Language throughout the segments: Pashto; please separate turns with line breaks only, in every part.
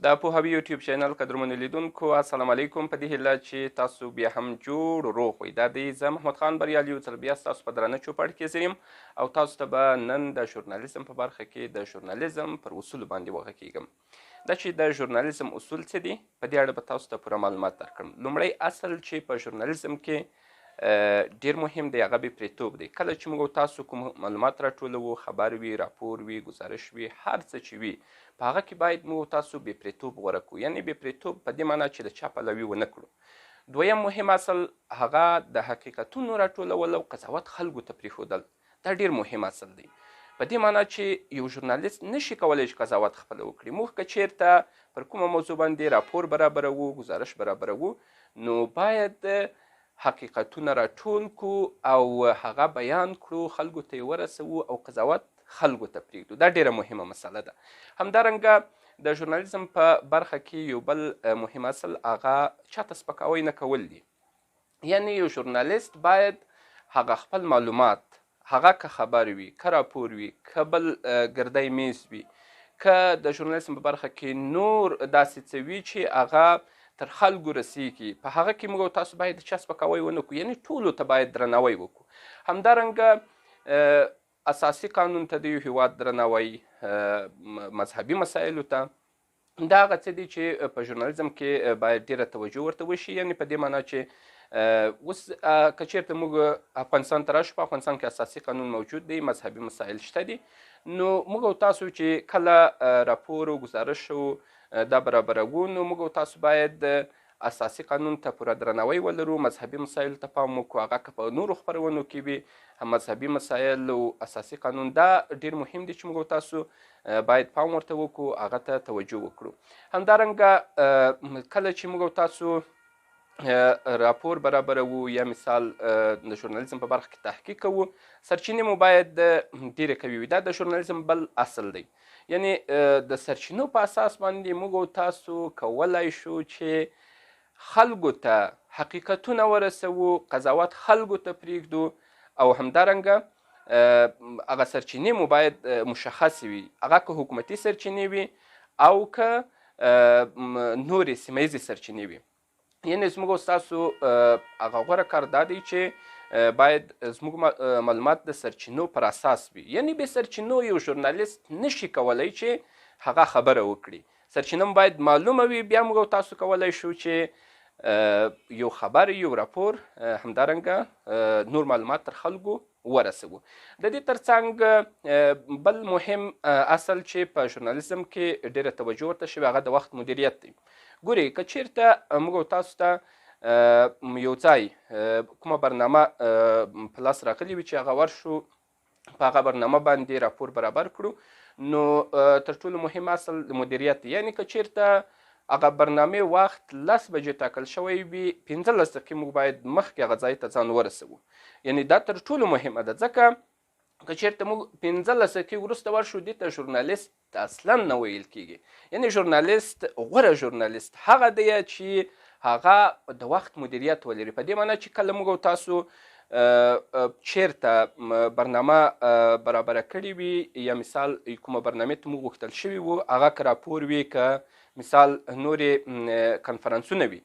د پوهاوي یوټیوب چینل قدرمنو لیدونکو السلام علیکم. په دې هیله چې تاسو بیا هم جوړ روغ وئ. دا دی زه محمد خان بریال یو ځل بیا ستاسو په درانه چوپړ کې زه یم او تاسو ته به نن د ژورنالیزم په برخه کې د ژورنالیزم پر اصولو باندې وغږیږم. دا چې د ژورنالیزم اصول څه دي په دې اړه به تاسو ته پوره معلومات درکړم. لومړی اصل چې په ژورنالیزم کې ډیر مهم دی هغه بې پرېتوب دی. کله چې موږ تاسو کوم معلومات راټولوو، خبر وي، راپور وي، گزارش وي، هر څه چې وي په هغه کې باید موږ تاسو بې پرېتوب غوره کړو. یعنې بې پرېتوب په دې معنا چې د چا پلوي ونه کړو. دویم مهم اصل هغه د حقیقتونو راټولول او قضاوت خلکو ته پرېښودل. دا ډیر مهم اصل دی په دې معنا چې یو ژورنالیست نشي کولی چې قضاوت خپله وکړي. موږ که چیرته پر کومه موضوع باندې راپور برابروو، گزارش برابروو، نو باید حقیقتونه راټول کړو او هغه بیان کړو، خلکو ته یې ورسوو او قضاوت خلکو ته پرېږدو. دا ډیره مهمه مسله ده. همدارنګه د ژورنالیزم په برخه کې یو بل مهم اصل هغه چاته سپکاوی نه کول دي. یعنې یو ژورنالیست باید هغه خپل معلومات، هغه که خبر وي، که راپور وي، که بل ګردی میز وي، که د ژورنالیزم په برخه کې نور داسې څه وي چې هغه تر خلکو رسیږي، په هغه کې موږ تاسو باید د چا سپکاوی ونه کړو. یعنې ټولو ته باید درناوی وکړو. همدارنګه اساسي قانون ته د یو هیواد درناوی، مذهبي مسایلو ته، دا هغه څه دي چې په ژورنالیزم کې باید ډیره توجه ورته وشي. یعنې په دې معنا چې اوس که چیرته موږ افغانستان ته راشو، په افغانستان کې اساسي قانون موجود دی، مذهبي مسایل شته دي، نو موږ تاسو چې کله راپور او گزارش دا برابروو، نو موږ تاسو باید اساسي قانون ته پوره درناوی ولرو، مذهبي مسایلو ته پام وکړو. هغه که په نورو خپرونو کې وي، مذهبي مسایل او اساسي قانون دا ډیر مهم دي چې موږ تاسو باید پام ورته وکړو، هغه ته توجه وکړو. همدارنګه کله چې موږ تاسو راپور برابروو یا مثال د ژورنالیزم په برخه کې تحقیق کوو، سرچینې مو باید ډیرې قوي وي. دا د ژورنالیزم بل اصل دی. یعنې د سرچینو په اساس باندې موږ تاسو کولی شو چې خلکو ته حقیقتونه ورسوو، قضاوت خلکو ته پرېږدو او همدارنګه هغه سرچینې مو باید مشخصې وي، هغه که حکومتي سرچینې وي او که نورې سیمه ییزې سرچینې وي. یعنې زموږ ستاسو هغه غوره کار دا دی چې باید زموږ معلومات د سرچینو پر اساس وي. یعنې بې سرچینو یو ژورنالیست نشي کولی چې هغه خبره وکړي. سرچینه باید معلومه وي، بیا موږ تاسو کولی شو چې یو خبر، یو راپور، همدارنګه نور معلومات تر خلکو ورسوو. د دې ترڅنګ بل مهم اصل چې په ژورنالیزم کې ډیره توجه ورته شوې هغه د وخت مدیریت دی. ګورئ، که چیرته موږ تاسو ته یو ځای کومه برنامه په لاس راغلې وي چې هغه ورشو، په هغه برنامه باندې راپور برابر کړو، نو تر ټولو مهم اصل د مدیریت دی. یعنې که چیرته هغه برنامې وخت 10 بجې ټاکل شوی وي، 15 دقیقې موږ باید مخکې هغه ځای ته ځان ورسوو. یعنې دا تر ټولو مهمه ده، ځکه که چیرته موږ 15 دقیقې وروسته ورشو، دې ته ژورنالیست اصلا نه ویل کیږي. یعنې ژورنالیست، غوره ژورنالیست هغه دی چې هغه د وخت مدیریت ولري. په دې معنا چې کله موږ تاسو چیرته برنامه برابره کړې وي یا مثال کومه برنامې ته موږ غوښتل شوي وو، هغه که راپور وي، که مثال نورې کنفرانسونه وي،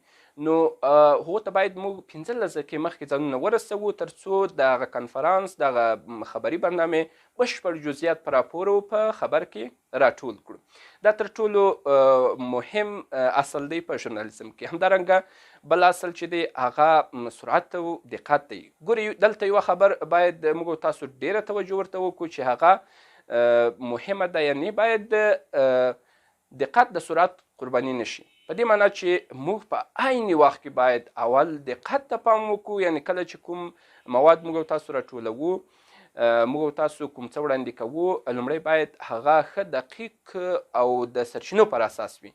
نو هغو ته باید موږ 15 دقیقې مخکې ځانونه ورسوو تر څو د هغه کنفرانس، د هغه خبري برنامې بشپړ جزئیات په راپور او په خبر کې راټول کړو. دا تر ټولو مهم اصل دی په ژورنالیزم کې. همدارنګه بل اصل چې دی هغه سرعت او دقت دی. ګورئ، دلته یوه خبر باید موږ تاسو ډیره توجه ورته وکړو چې هغه مهمه ده. یعنې باید دقت د سرعت قرباني نشي. په دې معنا چې موږ په عین وخت کې باید اول دقت ته پام وکړو. یعنې کله چې کوم مواد موږ تاسو راټولوو، موږ تاسو کوم څه وړاندې کوو، لومړی باید هغه ښه دقیق او د سرچینو پر اساس وي.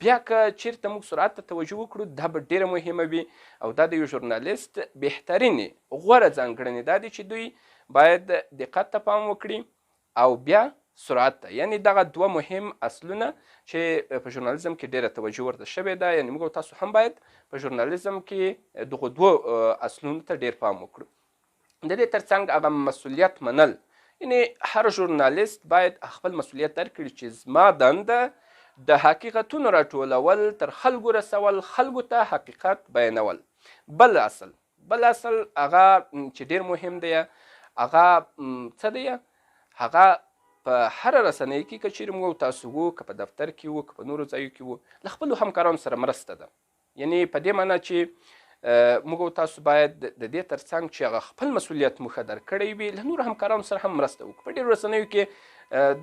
بیا که چیرته موږ سرعت ته توجه وکړو، دا به ډیره مهمه وي. او دا د یو ژورنالیست بهترینې غوره ځانګړنې دا دي چې دوی باید دقت ته پام وکړي او بیا سرعت ته. یعنې دغه دوه مهم اصلونه چې په ژورنالیزم کې ډیره توجه ورته شوې ده. یعنې موږ تاسو هم باید په ژورنالیزم کې دغو دوه اصلونو ته ډیر پام وکړو. د دې ترڅنګ هغه مسؤلیت منل. یعنې هر ژورنالیست باید خپل مسؤلیت درک کړي چې زما دنده د حقیقتونو راټولول، تر خلکو رسول، خلکو ته حقیقت بیانول. بل اصل هغه چې ډیر مهم دی، هغه څه دی؟ هغه په هره رسنۍ کې که چیرې موږ تاسو وو، که په دفتر کې وو، که په نورو ځایو کې وو، له خپلو همکارانو سره مرسته ده. یعنې په دې معنا چې موږ تاسو باید د دې ترڅنګ چې هغه خپل مسؤلیت مو ښه درکړی وي، له نورو همکارانو سره هم مرسته وکړو. په ډېرو رسنیو کې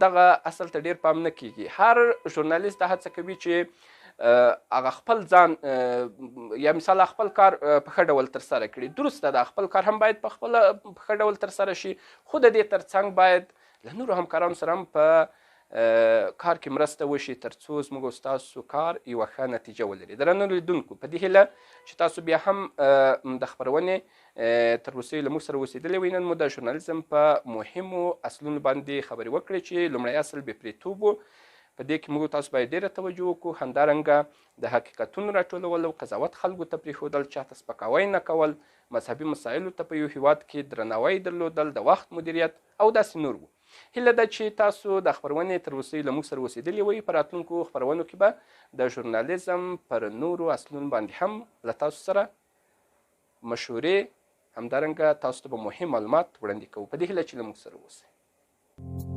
دغه اصل ته ډېر پام نه کیږي. هر ژورنالیست دا هڅه کوي چې هغه خپل ځان یا مثال خپل کار په ښه ډول ترسره کړي. درسته ده، خپل کار هم باید په خپله په ښه ډول ترسره شي، خو د دې ترڅنګ باید له نورو همکارانو سره هم په کار کې مرسته وشي، تر څو زموږ او ستاسو کار یوه ښه نتیجه ولري. درنو لیدونکو، په دې هیله چې تاسو بیا هم د خپرونې تر اوسه له موږ سره اوسېدلی وئ. نن مو د ژورنالیزم په مهمو اصلونو باندې خبرې وکړې چې لومړی اصل بېپرېتوب و. په دې کې موږ تاسو باید ډېره توجه وکړو. همدارنګه د حقیقتونو راټولول او قضاوت خلکو ته پرېښودل، چاته سپکاوی نه کول، مذهبي مسایلو ته په یو هیواد کې درناوی درلودل، د وخت مدیریت او داسې نور وو. هیله ده چې تاسو د خپرونې تر اوسه له موږ سره اوسېدلي وئ. په راتلونکو خپرونو کې به د ژورنالیزم پر نورو اصلونو باندې هم له تاسو سره مشورې، همدارنګه تاسو ته به مهم معلومات وړاندې کوو. په دې هیله چې له موږ سره اوسئ.